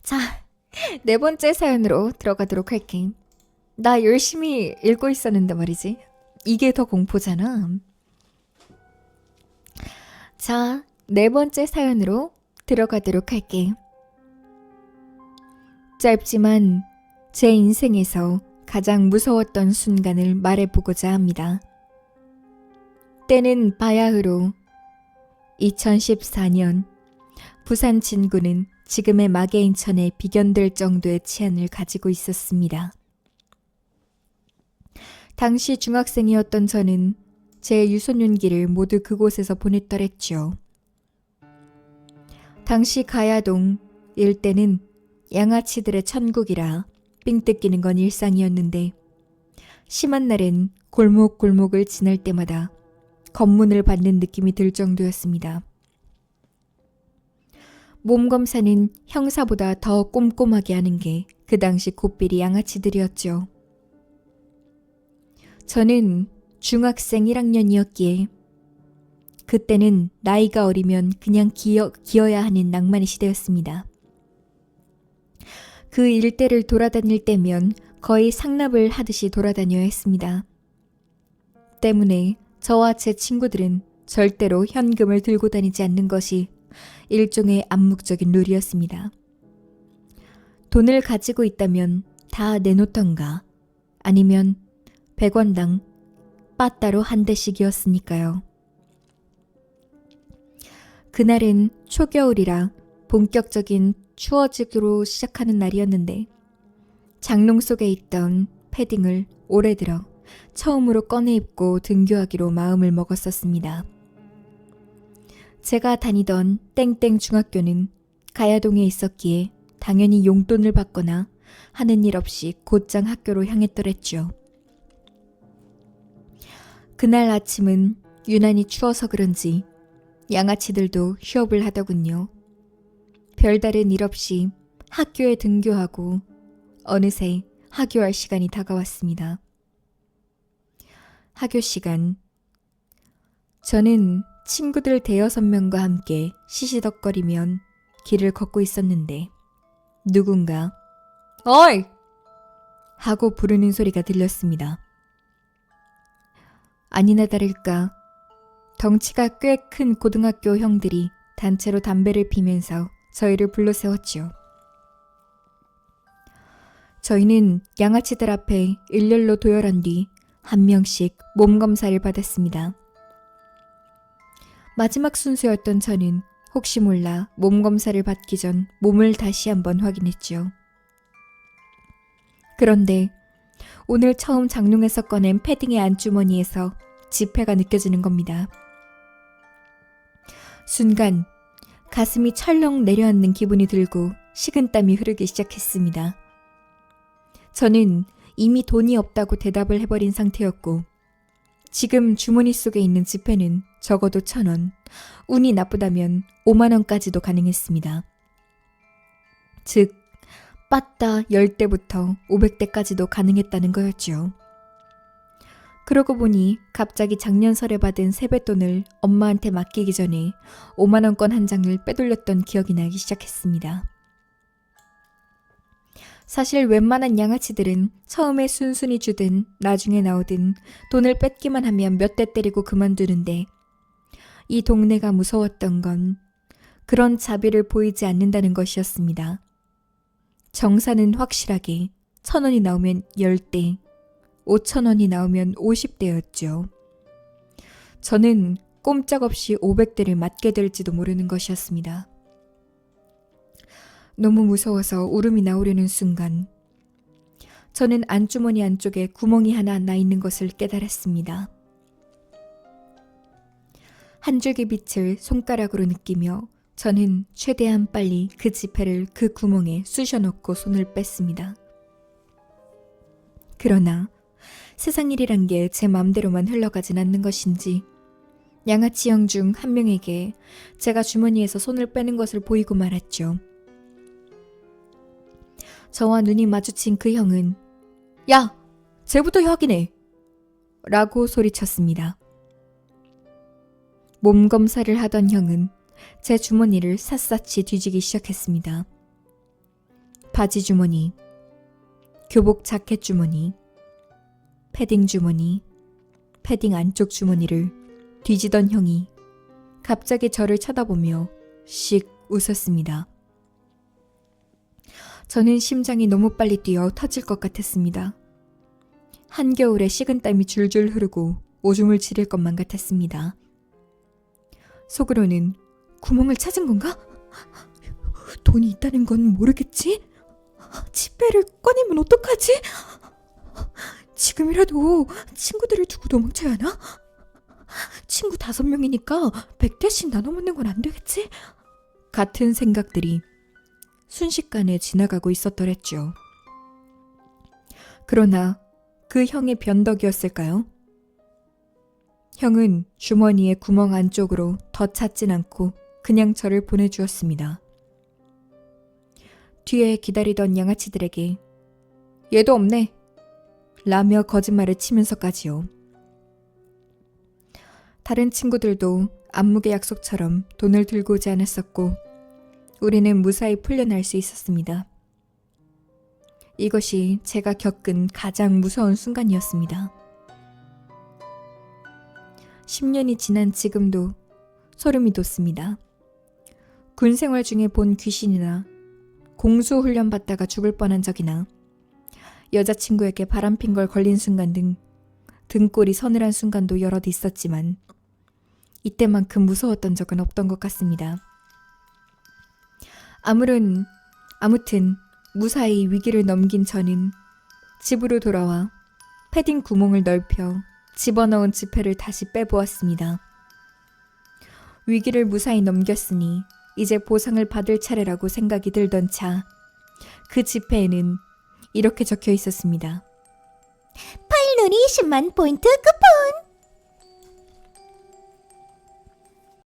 자, 네 번째 사연으로 들어가도록 할게. 나 열심히 읽고 있었는데 말이지. 이게 더 공포잖아. 자, 네 번째 사연으로 들어가도록 할게. 짧지만 제 인생에서 가장 무서웠던 순간을 말해보고자 합니다. 때는 바야흐로 2014년 부산 진구는 지금의 마계인천에 비견될 정도의 치안을 가지고 있었습니다. 당시 중학생이었던 저는 제 유소년기를 모두 그곳에서 보냈더랬죠. 당시 가야동 일대는 양아치들의 천국이라 삥 뜯기는 건 일상이었는데 심한 날엔 골목골목을 지날 때마다 검문을 받는 느낌이 들 정도였습니다. 몸검사는 형사보다 더 꼼꼼하게 하는 게 그 당시 고삐리 양아치들이었죠. 저는 중학생 1학년이었기에 그때는 나이가 어리면 그냥 기어야 하는 낭만의 시대였습니다. 그 일대를 돌아다닐 때면 거의 상납을 하듯이 돌아다녀야 했습니다. 때문에 저와 제 친구들은 절대로 현금을 들고 다니지 않는 것이 일종의 암묵적인 룰이었습니다. 돈을 가지고 있다면 다 내놓던가 아니면 100원당 빠따로 한 대씩이었으니까요. 그날은 초겨울이라 본격적인 추워지기로 시작하는 날이었는데 장롱 속에 있던 패딩을 올해 들어 처음으로 꺼내 입고 등교하기로 마음을 먹었었습니다. 제가 다니던 땡땡 중학교는 가야동에 있었기에 당연히 용돈을 받거나 하는 일 없이 곧장 학교로 향했더랬죠. 그날 아침은 유난히 추워서 그런지 양아치들도 휴업을 하더군요. 별다른 일 없이 학교에 등교하고 어느새 하교할 시간이 다가왔습니다. 하교 시간. 저는 친구들 5-6명과 함께 시시덕거리면 길을 걷고 있었는데 누군가 "어이!" 하고 부르는 소리가 들렸습니다. 아니나 다를까 덩치가 꽤 큰 고등학교 형들이 단체로 담배를 피면서 저희를 불러세웠죠. 저희는 양아치들 앞에 일렬로 도열한 뒤 한 명씩 몸검사를 받았습니다. 마지막 순서였던 저는 혹시 몰라 몸검사를 받기 전 몸을 다시 한번 확인했죠. 그런데 오늘 처음 장롱에서 꺼낸 패딩의 안주머니에서 지폐가 느껴지는 겁니다. 순간 가슴이 철렁 내려앉는 기분이 들고 식은땀이 흐르기 시작했습니다. 저는 이미 돈이 없다고 대답을 해버린 상태였고 지금 주머니 속에 있는 지폐는 적어도 1,000원, 운이 나쁘다면 5만 원까지도 가능했습니다. 즉 빠따 10대부터 500대까지도 가능했다는 거였죠. 그러고 보니 갑자기 작년 설에 받은 세뱃돈을 엄마한테 맡기기 전에 5만 원권 한 장을 빼돌렸던 기억이 나기 시작했습니다. 사실 웬만한 양아치들은 처음에 순순히 주든 나중에 나오든 돈을 뺏기만 하면 몇 대 때리고 그만두는데 이 동네가 무서웠던 건 그런 자비를 보이지 않는다는 것이었습니다. 정산은 확실하게 1,000원이 나오면 10대, 5,000원이 나오면 50대였죠. 저는 꼼짝없이 500대를 맞게 될지도 모르는 것이었습니다. 너무 무서워서 울음이 나오려는 순간 저는 안주머니 안쪽에 구멍이 하나 나 있는 것을 깨달았습니다. 한 줄기 빛을 손가락으로 느끼며 저는 최대한 빨리 그 지폐를 그 구멍에 쑤셔 넣고 손을 뺐습니다. 그러나 세상 일이란 게 제 맘대로만 흘러가진 않는 것인지 양아치 형 중 한 명에게 제가 주머니에서 손을 빼는 것을 보이고 말았죠. 저와 눈이 마주친 그 형은 "야! 쟤부터 확인해!" 라고 소리쳤습니다. 몸검사를 하던 형은 제 주머니를 샅샅이 뒤지기 시작했습니다. 바지 주머니, 교복 자켓 주머니, 패딩 주머니, 패딩 안쪽 주머니를 뒤지던 형이 갑자기 저를 쳐다보며 씩 웃었습니다. 저는 심장이 너무 빨리 뛰어 터질 것 같았습니다. 한겨울에 식은땀이 줄줄 흐르고 오줌을 지릴 것만 같았습니다. 속으로는 구멍을 찾은 건가? 돈이 있다는 건 모르겠지? 지폐를 꺼내면 어떡하지? 지금이라도 친구들을 두고 도망쳐야 하나? 친구 5명이니까 100대씩 나눠 먹는 건 안 되겠지? 같은 생각들이 순식간에 지나가고 있었더랬죠. 그러나 그 형의 변덕이었을까요? 형은 주머니의 구멍 안쪽으로 더 찾진 않고 그냥 저를 보내주었습니다. 뒤에 기다리던 양아치들에게 얘도 없네 라며 거짓말을 치면서까지요. 다른 친구들도 안무의 약속처럼 돈을 들고 오지 않았었고 우리는 무사히 풀려날 수 있었습니다. 이것이 제가 겪은 가장 무서운 순간이었습니다. 10년이 지난 지금도 소름이 돋습니다. 군 생활 중에 본 귀신이나 공수훈련 받다가 죽을 뻔한 적이나 여자친구에게 바람핀 걸 걸린 순간 등 등골이 서늘한 순간도 여럿 있었지만 이때만큼 무서웠던 적은 없던 것 같습니다. 아무튼 무사히 위기를 넘긴 저는 집으로 돌아와 패딩 구멍을 넓혀 집어넣은 지폐를 다시 빼보았습니다. 위기를 무사히 넘겼으니 이제 보상을 받을 차례라고 생각이 들던 차, 그 지폐에는 이렇게 적혀 있었습니다. 파일놀이 10만 포인트 쿠폰!